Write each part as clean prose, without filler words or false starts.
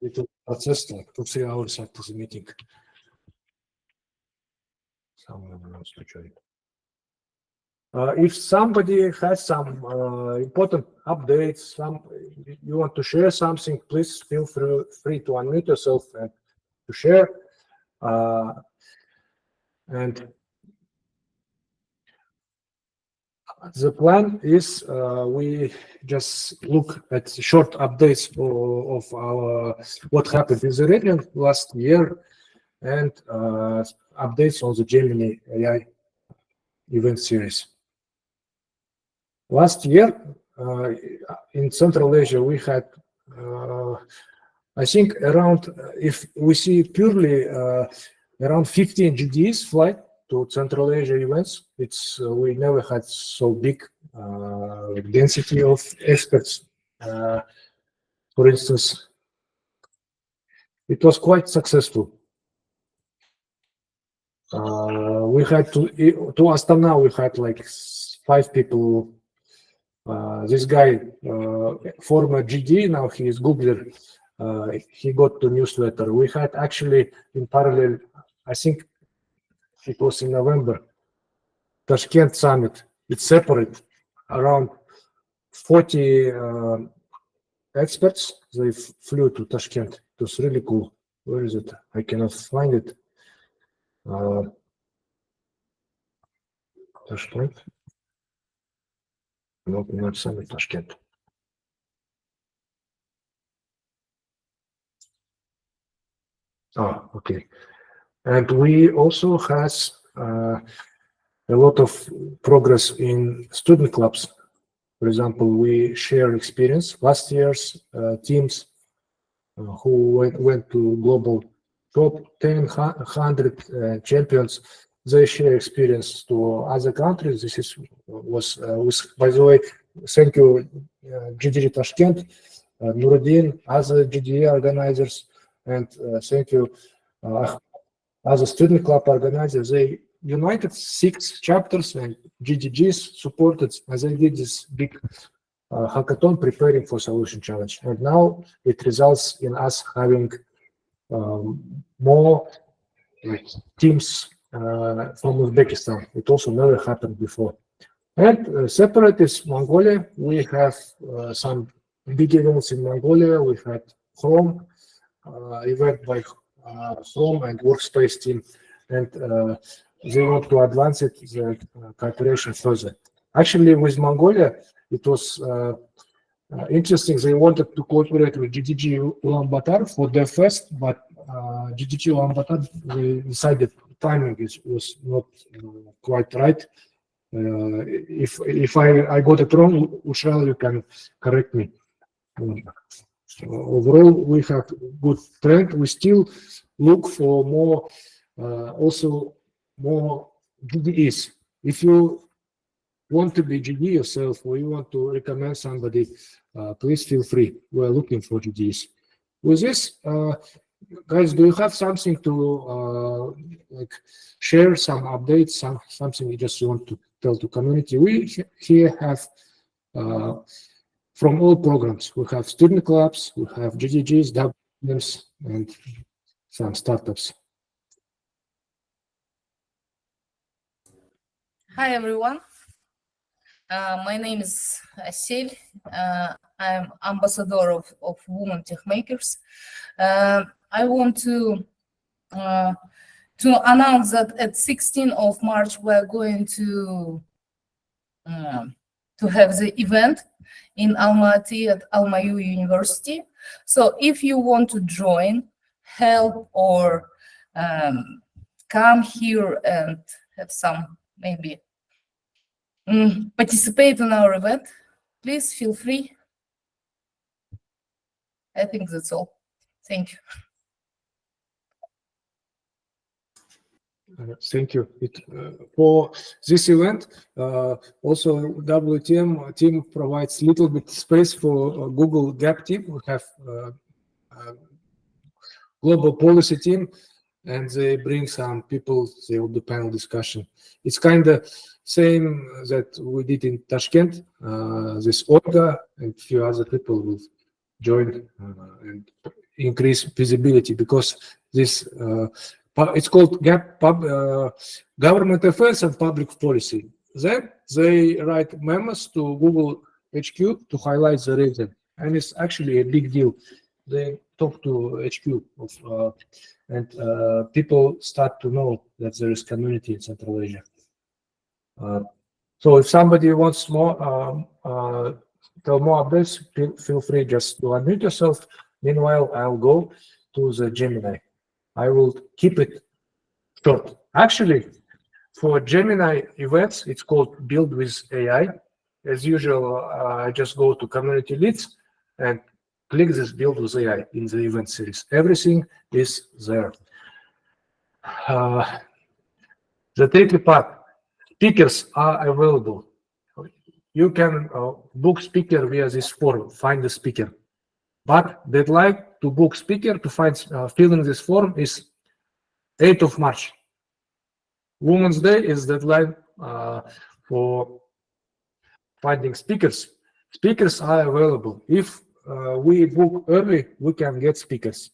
little process, like 2-3 hours after the meeting. Someone wants to join. If somebody has some important updates, you want to share something, please feel free to unmute yourself and to share. And the plan is we just look at short updates of our what happened in the region last year and updates on the Gemini AI event series. Last year in Central Asia we had I think around, if we see purely around 15 GDs flight to Central Asia events. We never had so big density of experts. For instance, it was quite successful. We had to Astana, we had like 5 people. This guy, former GD, now he is Googler. He got the newsletter. We had actually in parallel, I think it was in November, Tashkent Summit. It's separate, around 40 experts. They flew to Tashkent. It was really cool. Where is it? I cannot find it. Tashkent. No, not Summit, Tashkent. Oh, okay. And we also has a lot of progress in student clubs. For example, we share experience. Last year's teams who went to global top 100 champions, they share experience to other countries. This was by the way, thank you GDG Tashkent, Nuruddin, other GDA organizers, and thank you other student club organizers. They united 6 chapters and GDGs supported, as they did this big hackathon preparing for solution challenge. And now it results in us having more teams from Uzbekistan. It also never happened before. And separate is Mongolia. We have some big events in Mongolia. We had Chrome event by Chrome and Workspace team, and they want to advance it, the cooperation further. Actually, with Mongolia, it was interesting. They wanted to cooperate with GDG Ulaanbaatar for their first, but GDG Ulaanbaatar, they decided timing was not quite right. If I got it wrong, Ushal, you can correct me. Overall, we have good trend. We still look for more, also more GDEs. If you want to be GD yourself, or you want to recommend somebody, please feel free. We're looking for GDs. With this, guys, do you have something to like share, some updates, something you just want to tell to community? We here have from all programs, we have student clubs, we have GDGs, WMs, and some startups. Hi, everyone. My name is Asil. I'm ambassador of Women Techmakers. I want to announce that at 16th of March, we're going to have the event in Almaty at Almaty University. So if you want to join, help, or come here and have some maybe participate in our event, please feel free. I think that's all. Thank you. Thank you. For this event, also WTM team provides little bit space for Google Gap team. We have global policy team, and they bring some people. They will do panel discussion. It's kind of same that we did in Tashkent. This Olga and a few other people will join, and increase visibility, because this it's called government affairs and public policy. Then they write memos to Google HQ to highlight the reason, and it's actually a big deal. They talk to HQ and people start to know that there is community in Central Asia. So if somebody wants more, tell more updates, feel free just to unmute yourself. Meanwhile, I'll go to the Gemini. I will keep it short. Actually, for Gemini events, it's called Build with AI. As usual, I just go to community leads and click this Build with AI in the event series. Everything is there. The tricky part, speakers are available. You can book speaker via this form, find the speaker. But deadline to book speaker to find filling this form is 8th of March. Women's Day is deadline for finding speakers. Speakers are available. If we book early, we can get speakers.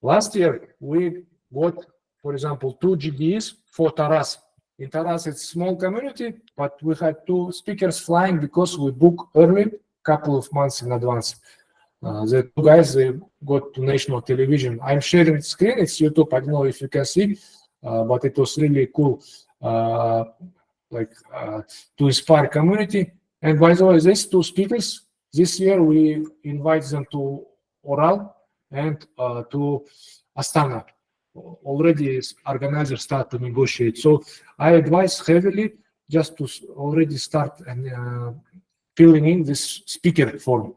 Last year, we got, for example, 2 GDs for Taras. In Taras, it's a small community, but we had 2 speakers flying because we book early, couple of months in advance. The 2 guys, they got to national television. I'm sharing the screen, it's YouTube, I don't know if you can see, but it was really cool, to inspire community. And by the way, these 2 speakers, this year we invite them to Oral and to Astana. Already organizers start to negotiate. So I advise heavily just to already start and filling in this speaker form.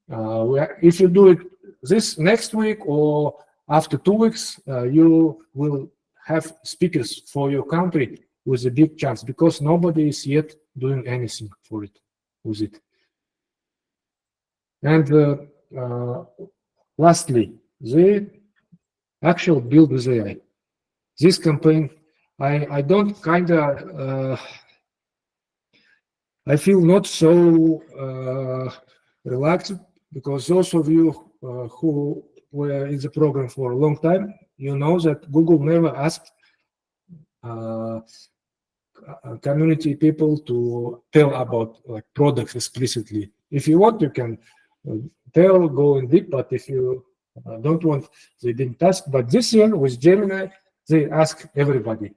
If you do it this next week or after 2 weeks, you will have speakers for your country with a big chance, because nobody is yet doing anything for it with it. And lastly, the actual Build with AI. This campaign, I don't I feel not so relaxed, because those of you who were in the program for a long time, you know that Google never asked community people to tell about products explicitly. If you want, you can tell, go in deep, but if you don't want, they didn't ask. But this year with Gemini, they ask everybody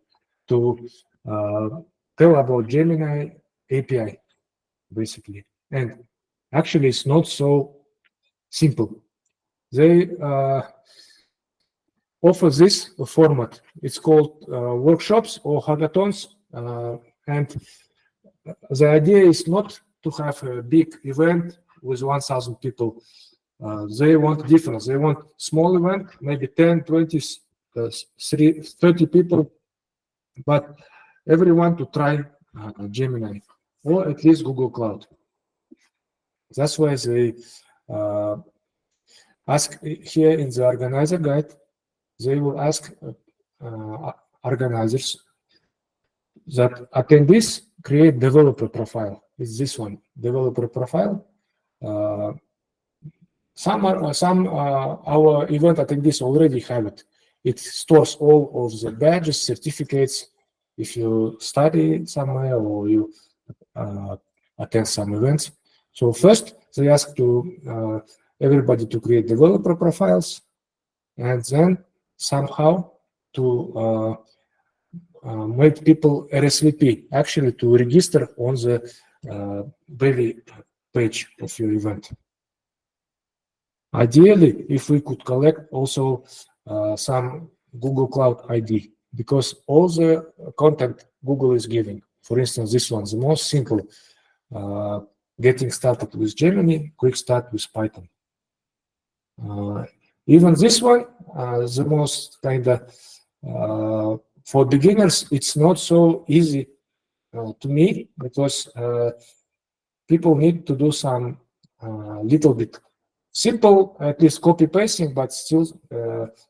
to tell about Gemini API, basically. And actually, it's not so simple. They offer this format. It's called workshops or hackathons. And the idea is not to have a big event with 1,000 people. They want difference. They want small event, maybe 10, 20, 30 people, but everyone to try Gemini or at least Google Cloud. That's why they ask here in the organizer guide, they will ask organizers that attendees create developer profile. It's this one, developer profile. Some our event attendees already have it. It stores all of the badges, certificates, if you study somewhere or you attend some events. So first, they ask to everybody to create developer profiles, and then somehow to make people RSVP, actually to register on the bevy page of your event. Ideally, if we could collect also some Google Cloud ID, because all the content Google is giving, for instance, this one, the most simple, getting started with Gemini, quick start with Python. Even this one, the most for beginners, it's not so easy to me, because people need to do some little bit simple, at least copy pasting, but still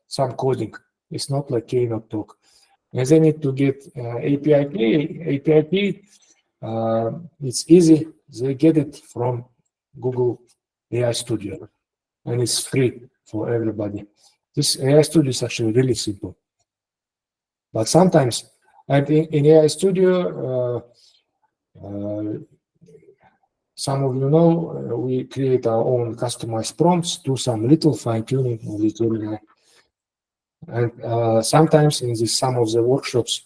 some coding. It's not like Keynote talk. And they need to get API key. It's easy. They get it from Google AI Studio, and it's free for everybody. This AI Studio is actually really simple. But sometimes, and in AI Studio, some of you know, we create our own customized prompts, do some little fine-tuning of the Gemini. And sometimes in some of the workshops,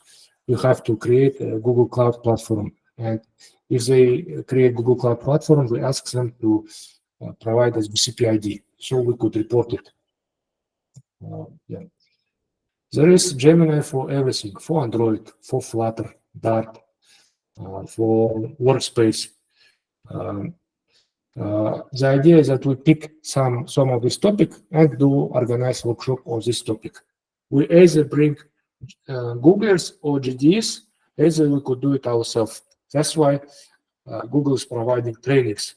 you have to create a Google Cloud Platform. And if they create Google Cloud Platform, we ask them to provide us GCP ID, so we could report it. Yeah. There is Gemini for everything, for Android, for Flutter, Dart, for Workspace. The idea is that we pick some of this topic and do organized workshop on this topic. We either bring Googlers or GDs, either we could do it ourselves. That's why Google is providing trainings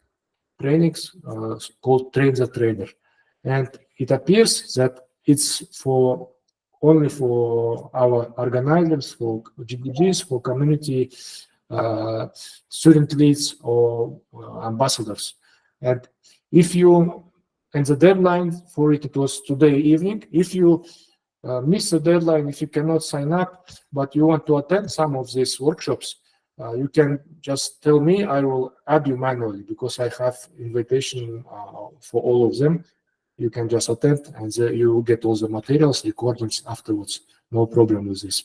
called Train the Trainer. And it appears that it's only for our organizers, for GDGs, for community student leads or ambassadors. And the deadline for it was today evening. If you miss the deadline, if you cannot sign up, but you want to attend some of these workshops, you can just tell me. I will add you manually because I have invitation for all of them. You can just attend and you will get all the materials, recordings afterwards. No problem with this.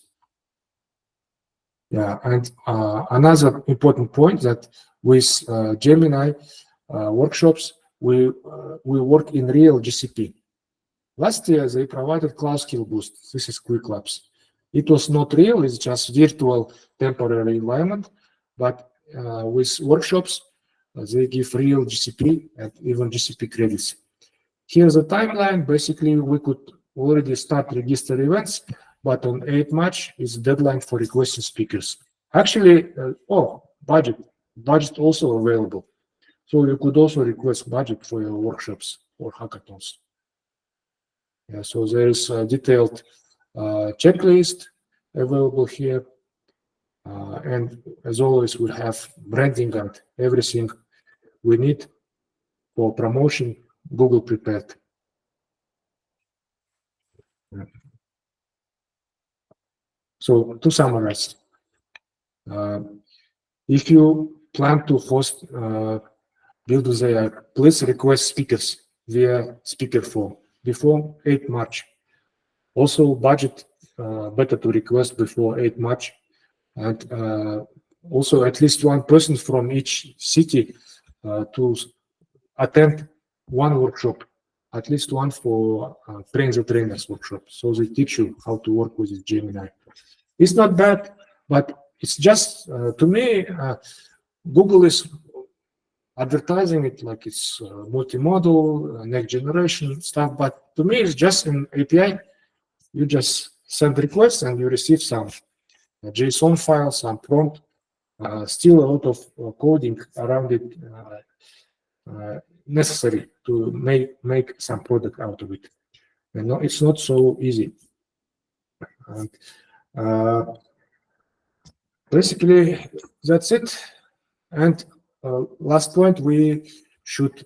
Yeah, and another important point that with Gemini workshops, we work in real GCP. Last year, they provided Cloud Skill Boost. This is Quick Labs. It was not real, it's just virtual temporary environment, but with workshops, they give real GCP and even GCP credits. Here's the timeline. Basically, we could already start register events, but on 8 March is the deadline for requesting speakers. Actually, budget also available. So you could also request budget for your workshops or hackathons. Yeah, so there is a detailed checklist available here. And as always, we have branding and everything we need for promotion, Google prepared. Yeah. So to summarize, if you plan to host Build with AI, please request speakers via speaker form before 8 March. Also, budget better to request before 8 March. And also at least one person from each city to attend one workshop, at least one for Train the Trainers workshop. So they teach you how to work with this Gemini. It's not bad, but it's just, to me, Google is advertising it like it's multimodal, next generation stuff, but to me, it's just an API. You just send requests and you receive some JSON file, some prompt, still a lot of coding around it necessary to make some product out of it. And no, it's not so easy. And basically, that's it. And last point, we should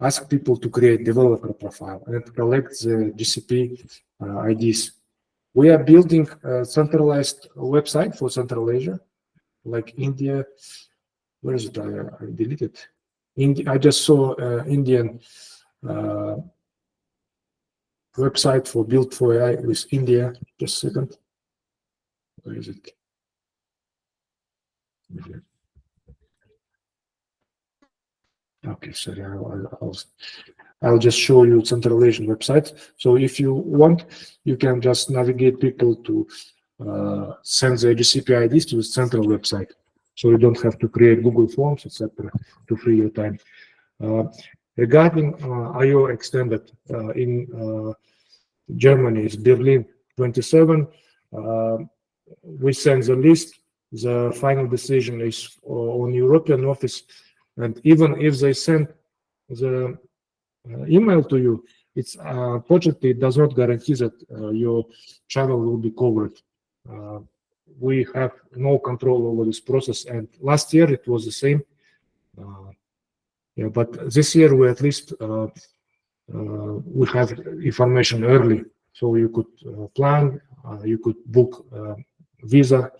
ask people to create developer profile and collect the GCP IDs. We are building a centralized website for Central Asia, like India. Where is it? I deleted. I just saw Indian website for Build for AI with India. Just a second. Where is it? Okay, sorry. I'll just show you Central Asian website. So if you want, you can just navigate people to send the GCP IDs to the central website. So you don't have to create Google Forms, etc., to free your time. Regarding IO extended in Germany, it's Berlin 27. We send the list. The final decision is on European office. And even if they send the email to you, it's unfortunately it does not guarantee that your channel will be covered. We have no control over this process, and last year it was the same. Yeah, but this year we at least we have information early, so you could plan, you could book visa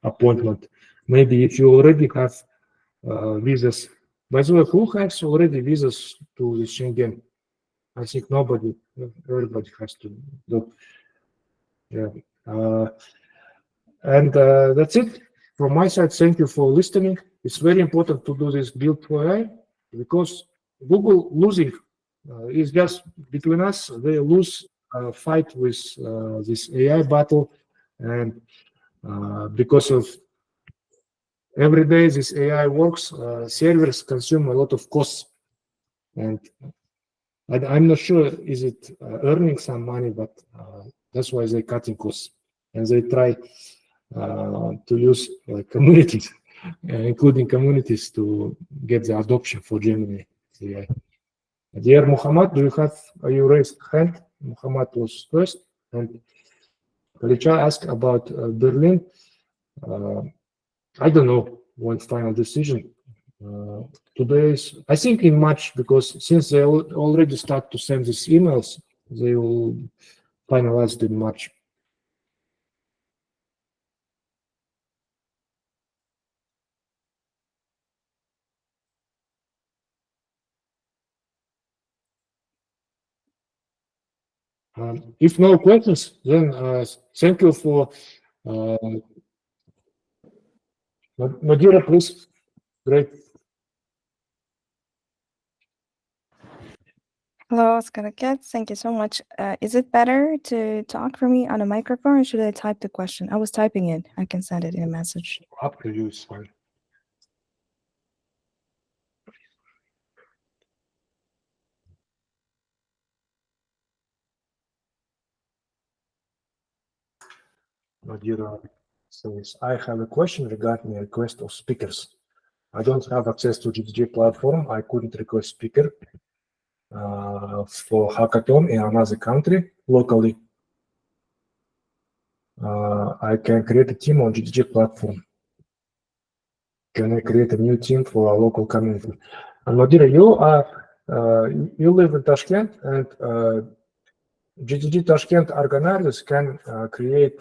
appointment. Maybe if you already have visas. By the way, who has already visas to the Schengen? I think nobody. Everybody has to do. Yeah. And that's it from my side. Thank you for listening. It's very important to do this build for AI because Google losing is just between us. They lose fight with this AI battle, and because of every day this AI works, servers consume a lot of costs, and I'm not sure is it earning some money, but that's why they're cutting costs, and they try to use communities, including communities, to get the adoption for Gemini AI. Dear Muhammad, do you have you raised hand? Muhammad was first, and Richa asked about Berlin. I don't know what final decision. Today's, I think in March, because since they already start to send these emails, they will finalize it in March. If no questions, then thank you for Nadira, please. Great. Hello, Oscar Cat. Thank you so much. Is it better to talk for me on a microphone or should I type the question? I was typing it. I can send it in a message. Up to you, it's fine. Nadira says, I have a question regarding a request of speakers. I don't have access to GDG platform. I couldn't request speaker for hackathon in another country locally. I can create a team on GDG platform. Can I create a new team for our local community? And Nadira, you live in Tashkent, and GDG Tashkent organizers can create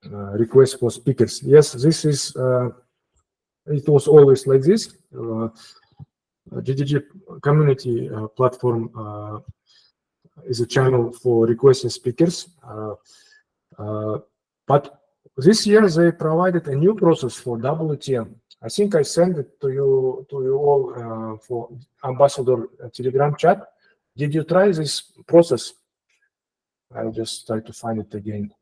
requests for speakers. Yes, this is. It was always like this. GDG community platform is a channel for requesting speakers, but this year they provided a new process for WTM. I think I sent it to you all for Ambassador Telegram chat. Did you try this process? I'll just try to find it again.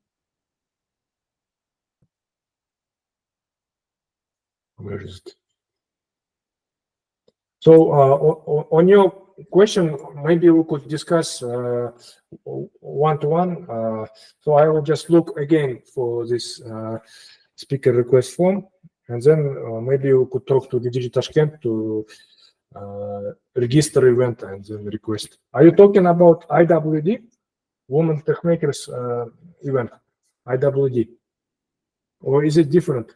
Where is it? So on your question, maybe we could discuss one-to-one. So I will just look again for this speaker request form, and then maybe we could talk to the GDG Tashkent to register event and then request. Are you talking about IWD, Women Techmakers event, IWD, or is it different?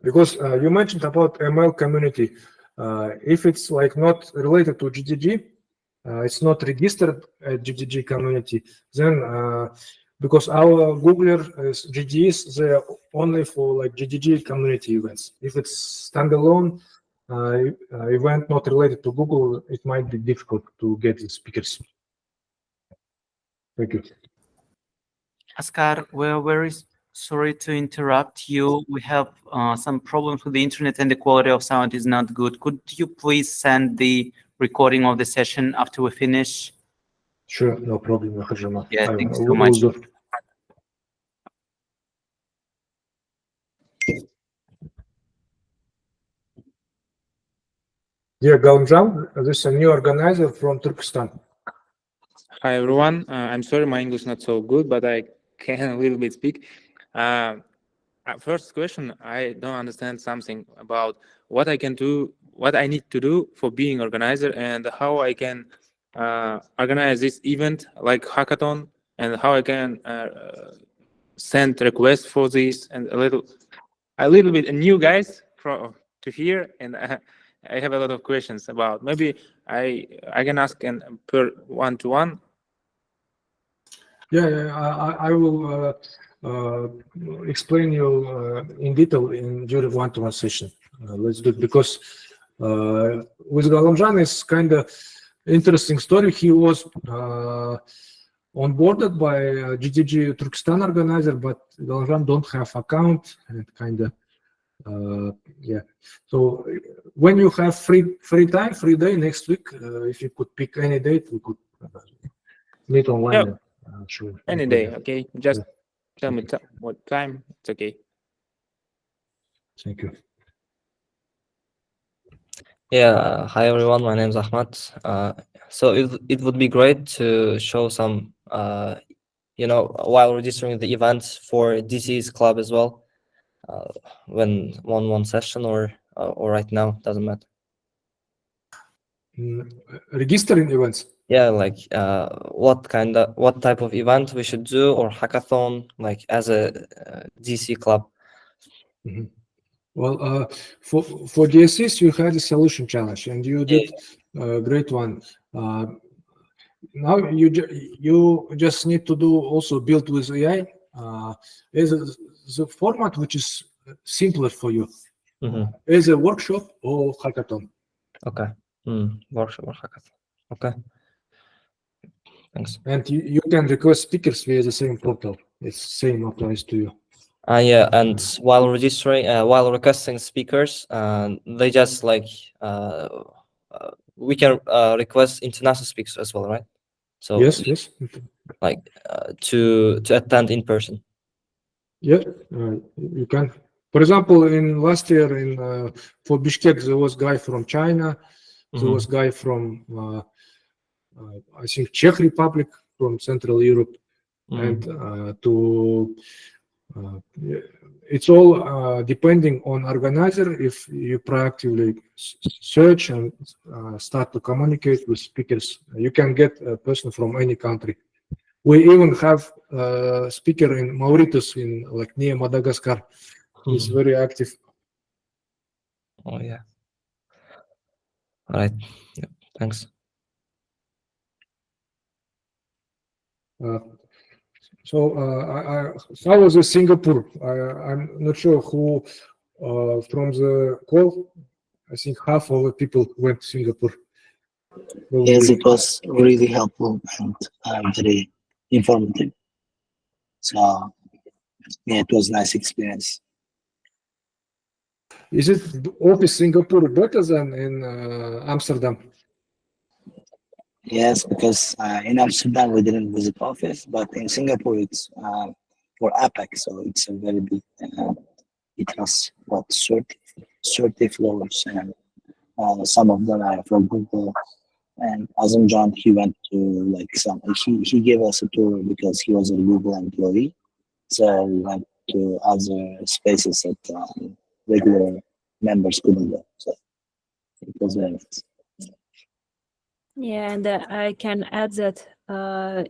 Because you mentioned about ML community. If it's like not related to GDG, it's not registered at GDG community, then because our Googler GDs, they're only for like GDG community events. If it's standalone event not related to Google, it might be difficult to get the speakers. Thank you. Oscar, we're very sorry to interrupt you. We have some problems with the internet and the quality of sound is not good. Could you please send the recording of the session after we finish? Sure, no problem. Yeah, thanks so much. Dear Galamjan, this is a new organizer from Turkestan. Hi everyone. I'm sorry my English is not so good, but I can a little bit speak. First question, I don't understand something about what I can do, what I need to do for being organizer, and how I can organize this event like hackathon, and how I can send requests for this, and a little a little bit new guys to here, and I have a lot of questions about. Maybe I can ask per one-to-one. I will explain you in detail during one-to-one session. Let's do it, because with Galamjan it's kind of interesting story. He was onboarded by GDG Turkestan organizer, but Galamjan don't have account, and kind of So when you have free time, free day next week, if you could pick any date, we could meet online. Yep. Sure. Any day, okay? Just tell me what time. It's okay. Thank you. Yeah, hi everyone, my name is Ahmad. So it would be great to show some, while registering the events for DC's club as well, when one session or right now, doesn't matter. Registering events. Yeah, like what type of event we should do, or hackathon, like as a DC club. Mm-hmm. Well, for DSS, you had a solution challenge, and you did a great one. Now you just need to do also build with AI. Is the format which is simpler for you, is a workshop or hackathon? Okay, workshop or hackathon. Okay, thanks. And you can request speakers via the same portal. It's same applies to you. Yeah, and while registering, while requesting speakers, they just like we can request international speakers as well, right? So yes, like to attend in person. Yeah, you can. For example, in last year for Bishkek, there was guy from China, there was guy from I think Czech Republic, from Central Europe, and it's all depending on organizer. If you proactively search and start to communicate with speakers, you can get a person from any country. We even have a speaker in Mauritius, in like near Madagascar. He's very active. Oh yeah. All right. Yeah, thanks. So I was in Singapore. I'm not sure who from the call. I think half of the people went to Singapore. Yes, it was really helpful and very informative. So yeah, it was a nice experience. Is it office Singapore better than in Amsterdam? Yes, because in Amsterdam we didn't visit office, but in Singapore it's for APEC, so it's a very big. It has 30 floors, and some of them are for Google. And Azam John, he went to like he gave us a tour because he was a Google employee. So we went to other spaces that regular members couldn't go. So it was very nice. Yeah, and I can add that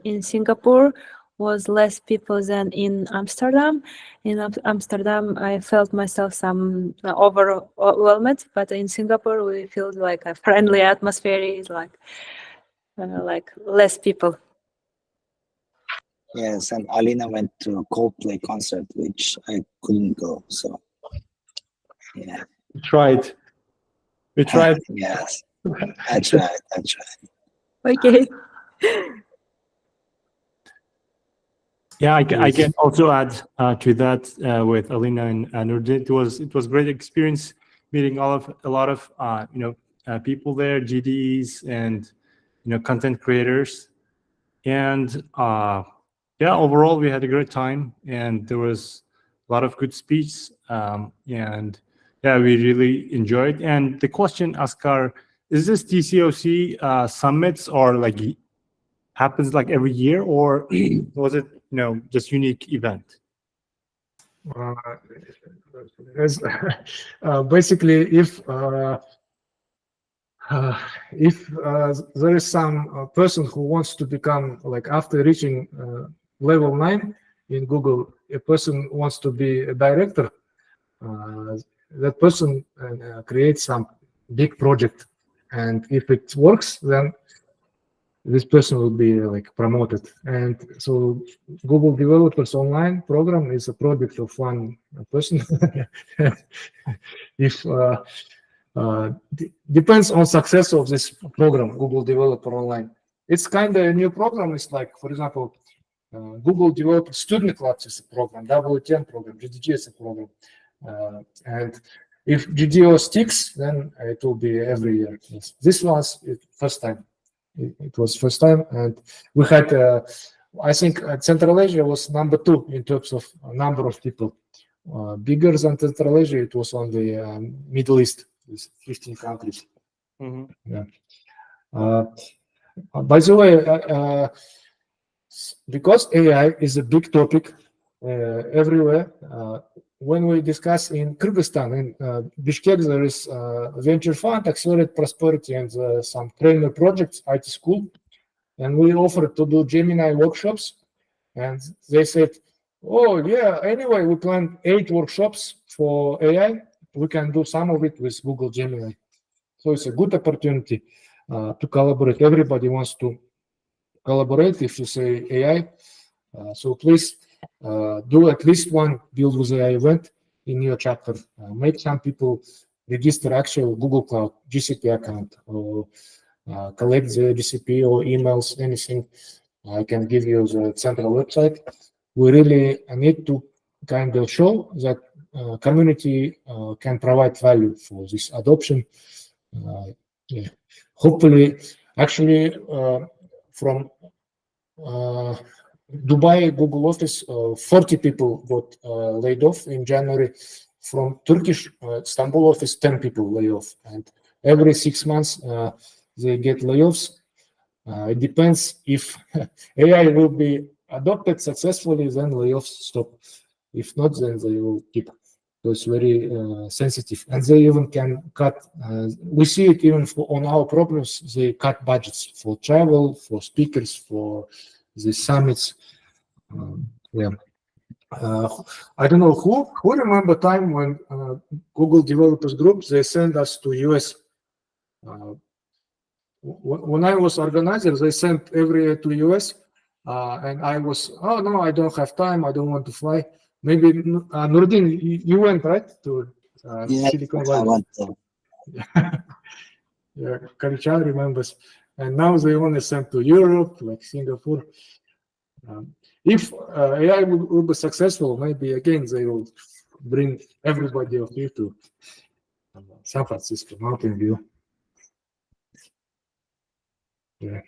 in Singapore was less people than in Amsterdam. In Amsterdam, I felt myself some overwhelmed, but in Singapore, we feel like a friendly atmosphere. Is like less people. Yes, and Alina went to a Coldplay concert, which I couldn't go. So yeah, We tried. Yes, I tried. Okay. Yeah, I can also add to that with Alina and Nurdin. It was great experience meeting a lot of people there, GDs and content creators, and overall we had a great time, and there was a lot of good speech, and yeah, we really enjoyed. And the question, Askar, is this TCOC summits or like happens like every year, or was it just unique event? Basically, if there is some person who wants to become, like, after reaching level 9 in Google, a person wants to be a director, that person creates some big project, and if it works, then this person will be like promoted. And so Google Developers Online program is a project of one person. If depends on success of this program, Google Developer Online. It's kind of a new program. It's like, for example, Google Developer Student Clubs is a program, W10 program, GDG is a program. And if GDO sticks, then it will be every year. Yes. This was first time. It was first time, and we had, I think, Central Asia was number 2 in terms of number of people. Bigger than Central Asia, it was on the Middle East, 15 countries. Yeah. By the way, because AI is a big topic everywhere, when we discuss in Kyrgyzstan, in Bishkek, there is a venture fund, Accelerate Prosperity, and some trainer projects, IT school. And we offered to do Gemini workshops. And they said, oh, yeah, anyway, we planned 8 workshops for AI. We can do some of it with Google Gemini. So it's a good opportunity to collaborate. Everybody wants to collaborate if you say AI. So please do at least one Build with AI event in your chapter. Make some people register actual Google Cloud GCP account, or collect the GCP or emails, anything. I can give you the central website. We really need to kind of show that community can provide value for this adoption. Yeah. Hopefully, actually, from Dubai Google office, 40 people got laid off in January. From Turkish Istanbul office, 10 people lay off, and every 6 months they get layoffs. It depends if AI will be adopted successfully, then layoffs stop. If not, then they will keep. So it's very sensitive, and they even can cut. We see it even on our problems. They cut budgets for travel, for speakers, for the summits. Yeah. I don't know who remember time when Google Developers Group, they sent us to US. When I was organizer, they sent every year to US, and I was, oh no, I don't have time, I don't want to fly. Maybe Nurdin, you went, right, to Silicon Valley? Yeah, Karichal remembers. And now they only sent to Europe, like Singapore. If AI will be successful, maybe again they will bring everybody of you to San Francisco, Mountain View. Yeah.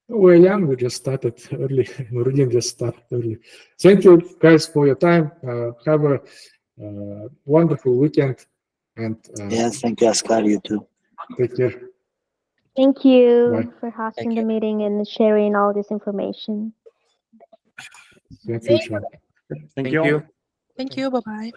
We're young, we just started early. Nurdin just started early. Thank you guys for your time. Have a wonderful weekend. And yes, thank you, Askar, you too. Take care. Thank you Bye. for hosting the meeting and sharing all this information. Thank you, Sean. Thank you. Thank you. Bye-bye.